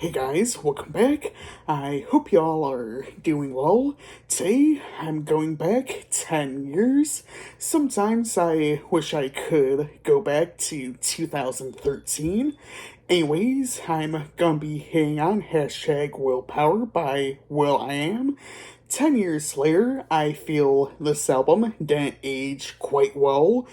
Hey guys, welcome back. I hope y'all are doing well. Today, I'm going back 10 years. Sometimes I wish I could go back to 2013. Anyways, I'm gonna be hitting on hashtag willpower by will.i.am. 10 years later, I feel this album didn't age quite well.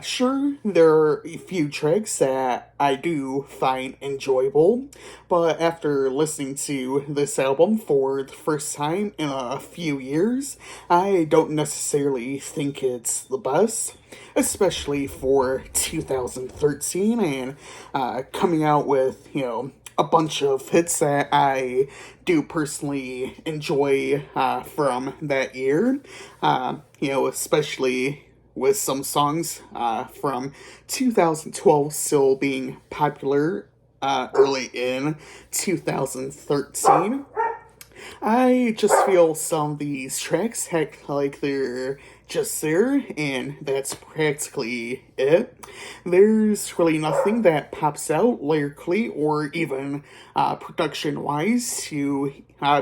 Sure, there are a few tracks that I do find enjoyable, but after listening to this album for the first time in a few years, I don't necessarily think it's the best, especially for 2013 and coming out with, a bunch of hits that I do personally enjoy from that year. Especially with some songs from 2012 still being popular early in 2013. I just feel some of these tracks act like they're just there, and that's practically it. There's really nothing that pops out lyrically or even production wise to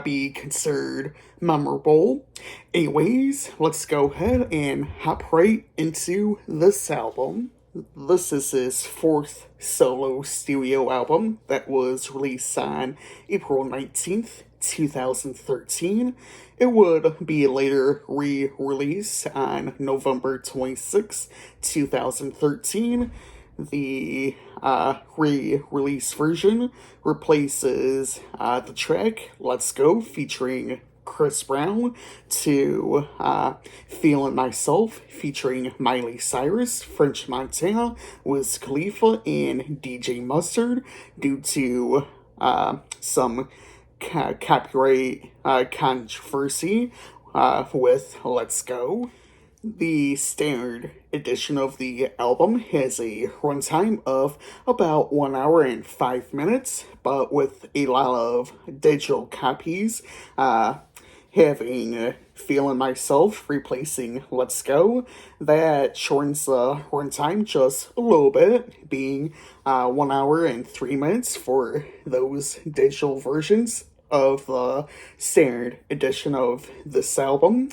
be considered memorable. Anyways, let's go ahead and hop right into this album. This is his fourth solo studio album that was released on April 19th, 2013. It would be later re-released on November 26th, 2013. The re-release version replaces the track Let's Go featuring Chris Brown to Feeling Myself featuring Miley Cyrus, French Montana, Wiz Khalifa, and DJ Mustard due to some copyright controversy with Let's Go. The standard edition of the album has a runtime of about 1 hour and 5 minutes, but with a lot of digital copies, having Feeling Myself replacing Let's Go, that shortens the runtime just a little bit, being 1 hour and 3 minutes for those digital versions of the standard edition of this album.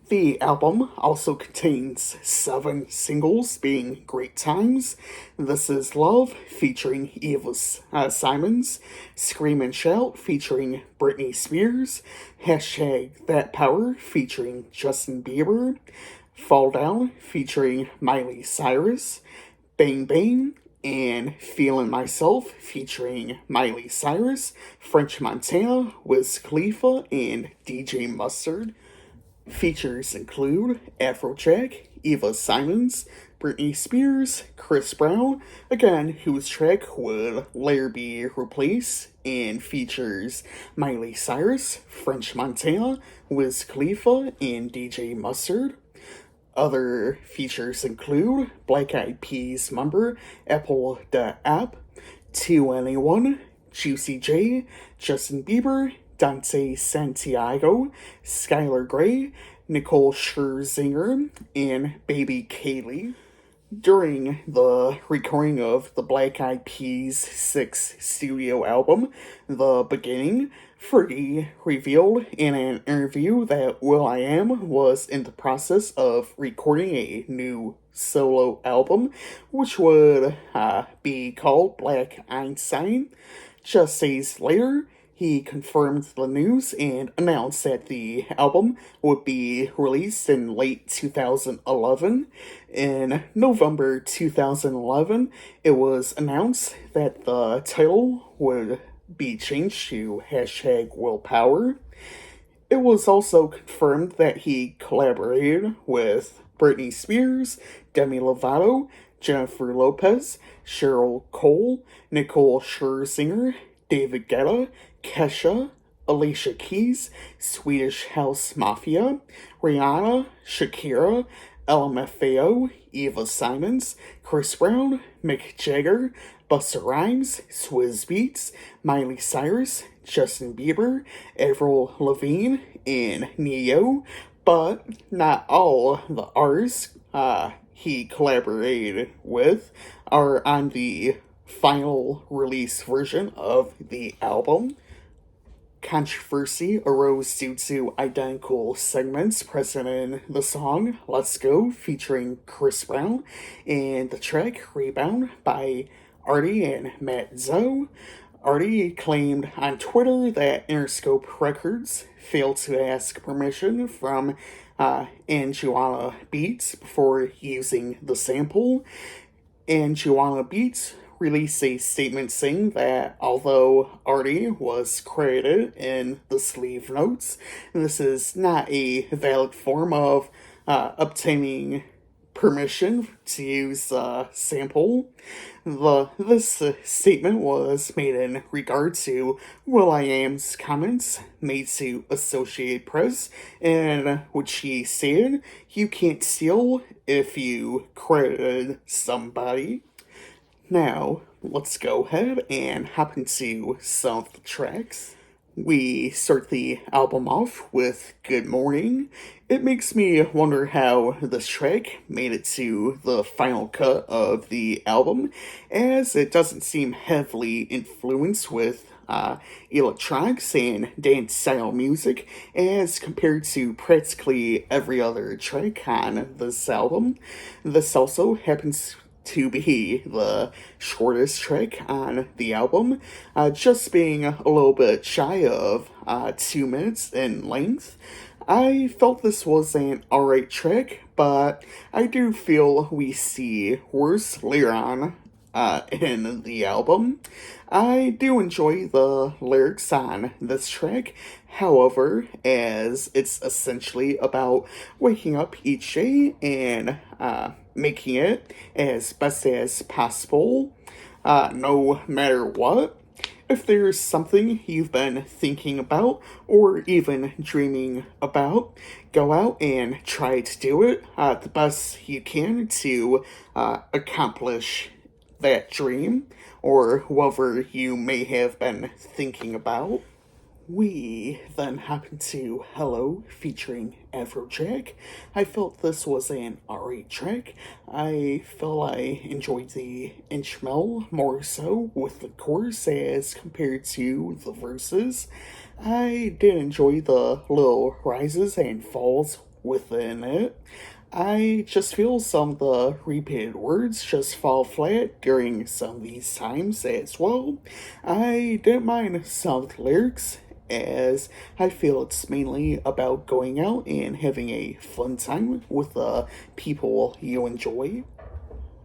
The album also contains 7 singles, being Great Times, This Is Love, featuring Eva Simons, Scream and Shout, featuring Britney Spears, Hashtag That Power, featuring Justin Bieber, Fall Down, featuring Miley Cyrus, Bang Bang, and Feeling Myself, featuring Miley Cyrus, French Montana, Wiz Khalifa, and DJ Mustard. Features include Afrojack, Eva Simons, Britney Spears, Chris Brown, again, whose track would later be replaced, and features Miley Cyrus, French Montana, Wiz Khalifa, and DJ Mustard. Other features include Black Eyed Peas member Apple the App, 2NE1, Juicy J, Justin Bieber, Dante Santiago, Skylar Grey, Nicole Scherzinger, and Baby Kaylee. During the recording of the Black Eyed Peas' sixth studio album, The Beginning, Fergie revealed in an interview that will.i.am was in the process of recording a new solo album, which would be called Black Einstein. Just days later, he confirmed the news and announced that the album would be released in late 2011. In November 2011, it was announced that the title would be changed to hashtag willpower. It was also confirmed that he collaborated with Britney Spears, Demi Lovato, Jennifer Lopez, Cheryl Cole, Nicole Scherzinger, David Guetta, Kesha, Alicia Keys, Swedish House Mafia, Rihanna, Shakira, LMFAO, Eva Simons, Chris Brown, Mick Jagger, Busta Rhymes, Swizz Beatz, Miley Cyrus, Justin Bieber, Avril Lavigne, and Neo, but not all the artists he collaborated with are on the final release version of the album. Controversy arose due to identical segments present in the song Let's Go featuring Chris Brown and the track Rebound by Artie and Matt Zoe. Artie claimed on Twitter that Interscope Records failed to ask permission from Anjuana Beats before using the sample. Anjuana Beats released a statement saying that although Artie was credited in the sleeve notes, this is not a valid form of obtaining permission to use a sample. This statement was made in regard to will.i.am's comments made to Associated Press, in which he said, "You can't steal if you credited somebody." Now, let's go ahead and hop into some of the tracks. We start the album off with Good Morning. It makes me wonder how this track made it to the final cut of the album, as it doesn't seem heavily influenced with electronics and dance style music as compared to practically every other track on this album. This also happens to be the shortest track on the album, just being a little bit shy of 2 minutes in length. I felt this was an alright track, but I do feel we see worse later on in the album. I do enjoy the lyrics on this track, however, as it's essentially about waking up each day and making it as best as possible, no matter what. If there's something you've been thinking about or even dreaming about, go out and try to do it the best you can to accomplish that dream or whoever you may have been thinking about. We then happened to Hello featuring Afrojack. I felt this was an alright track. I felt I enjoyed the instrumental more so with the chorus as compared to the verses. I did enjoy the little rises and falls within it. I just feel some of the repeated words just fall flat during some of these times as well. I didn't mind some of the lyrics, as I feel it's mainly about going out and having a fun time with the people you enjoy.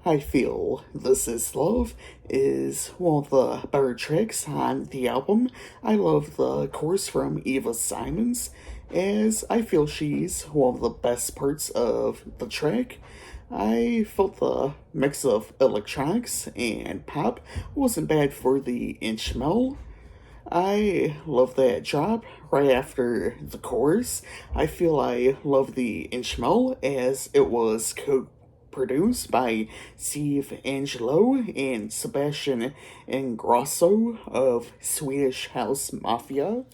I feel This Is Love is one of the better tracks on the album. I love the chorus from Eva Simons, as I feel she's one of the best parts of the track. I felt the mix of electronics and pop wasn't bad for the instrumental. I love that drop right after the chorus. I feel I love the instrumental as it was produced by Steve Angelo and Sebastian Ingrosso of Swedish House Mafia.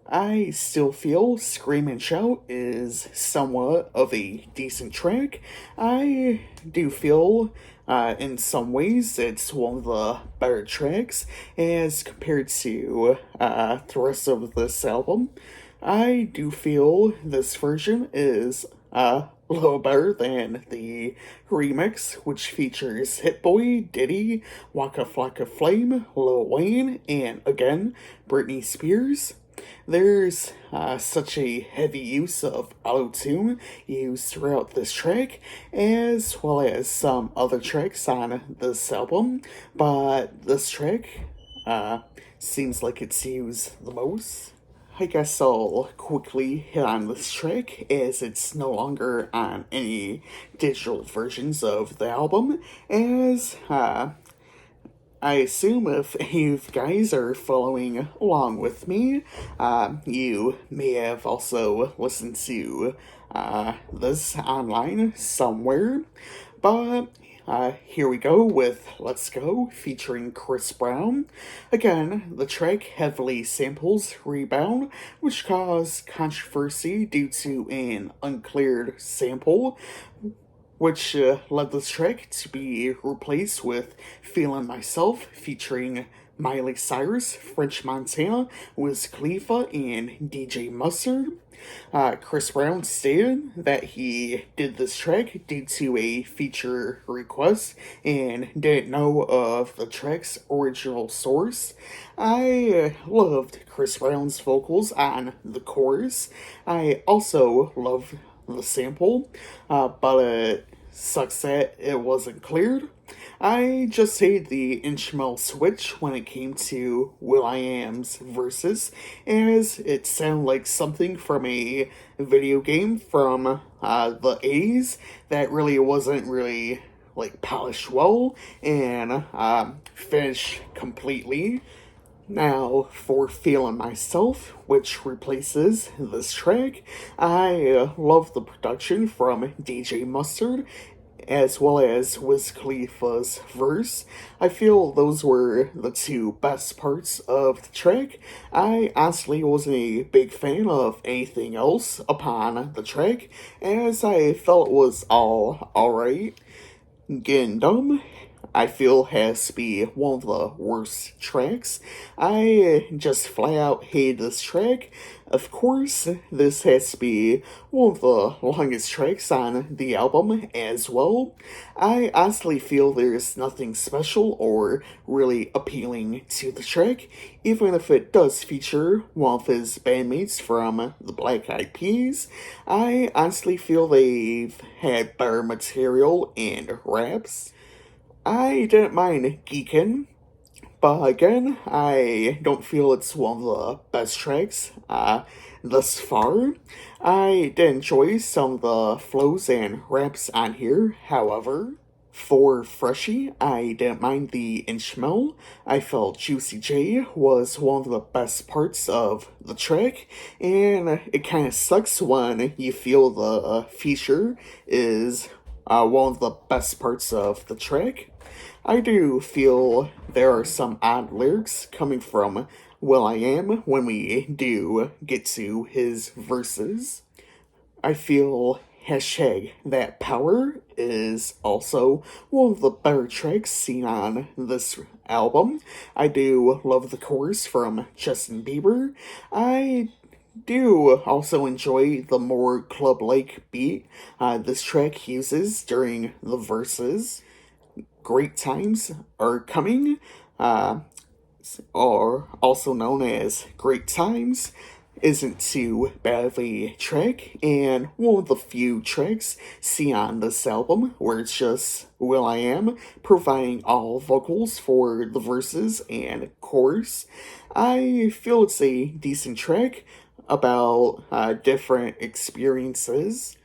I still feel Scream and Shout is somewhat of a decent track. I do feel, in some ways, it's one of the better tracks as compared to the rest of this album. I do feel this version is a little better than the remix, which features Hit Boy, Diddy, Waka Flocka Flame, Lil Wayne, and again, Britney Spears. There's such a heavy use of auto-tune used throughout this track, as well as some other tracks on this album, but this track seems like it's used the most. I guess I'll quickly hit on this track as it's no longer on any digital versions of the album, as I assume if you guys are following along with me, you may have also listened to this online somewhere. But here we go with Let's Go featuring Chris Brown. Again, the track heavily samples Rebound, which caused controversy due to an uncleared sample. which led this track to be replaced with Feelin' Myself featuring Miley Cyrus, French Montana, Wiz Khalifa, and DJ Mustard. Chris Brown stated that he did this track due to a feature request and didn't know of the track's original source. I loved Chris Brown's vocals on the chorus. I also love the sample, but it sucks that it wasn't cleared. I just hate the instrumental switch when it came to will.i.am's verses, as it sounded like something from a video game from the 80s that really wasn't really like polished well and finished completely. Now, for Feeling Myself, which replaces this track, I love the production from DJ Mustard as well as Wiz Khalifa's verse. I feel those were the two best parts of the track. I honestly wasn't a big fan of anything else upon the track, as I felt it was all alright. Getting Dumb, I feel has to be one of the worst tracks. I just flat out hate this track. Of course, this has to be one of the longest tracks on the album as well. I honestly feel there's nothing special or really appealing to the track, even if it does feature one of his bandmates from the Black Eyed Peas. I honestly feel they've had better material and raps. I didn't mind Geekin', but again, I don't feel it's one of the best tracks thus far. I did enjoy some of the flows and raps on here, however. For Freshie, I didn't mind the instrumental. I felt Juicy J was one of the best parts of the track, and it kind of sucks when you feel the feature is one of the best parts of the track. I do feel there are some odd lyrics coming from will.i.am when we do get to his verses. I feel hashtag that power is also one of the better tracks seen on this album. I do love the chorus from Justin Bieber. I do also enjoy the more club-like beat this track uses during the verses. Great Times Are Coming, or also known as Great Times, isn't too bad of a track, and one of the few tracks seen on this album where it's just will.i.am providing all vocals for the verses and chorus. I feel it's a decent track about different experiences.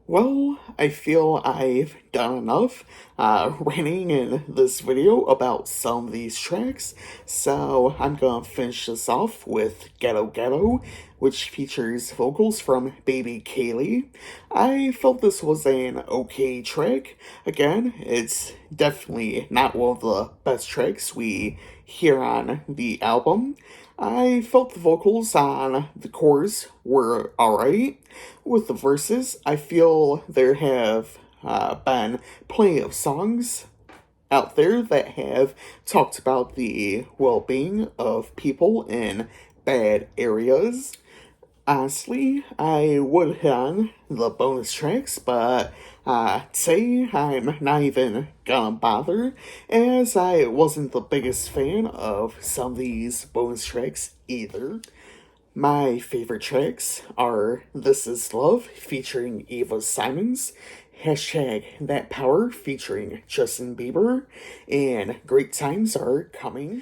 Well, I feel I've done enough ranting in this video about some of these tracks, so I'm gonna finish this off with Ghetto Ghetto, which features vocals from Baby Kaylee. I felt this was an okay track. Again, it's definitely not one of the best tracks we hear on the album. I felt the vocals on the chorus were alright. With the verses, I feel there have been plenty of songs out there that have talked about the well being of people in bad areas. Honestly, I would hit on the bonus tracks, but say I'm not even gonna bother, as I wasn't the biggest fan of some of these bonus tracks either. My favorite tracks are This Is Love featuring Eva Simons, hashtag That Power featuring Justin Bieber, and Great Times Are Coming.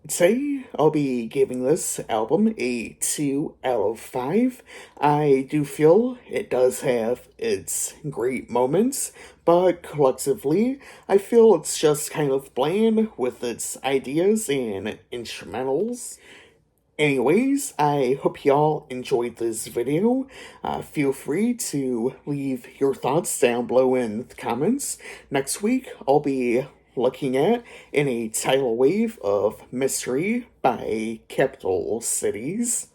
Today, I'll be giving this album a 2 out of 5. I do feel it does have its great moments, but collectively, I feel it's just kind of bland with its ideas and instrumentals. Anyways, I hope y'all enjoyed this video. Feel free to leave your thoughts down below in the comments. Next week, I'll be looking at In a Tidal Wave of Mystery by Capital Cities.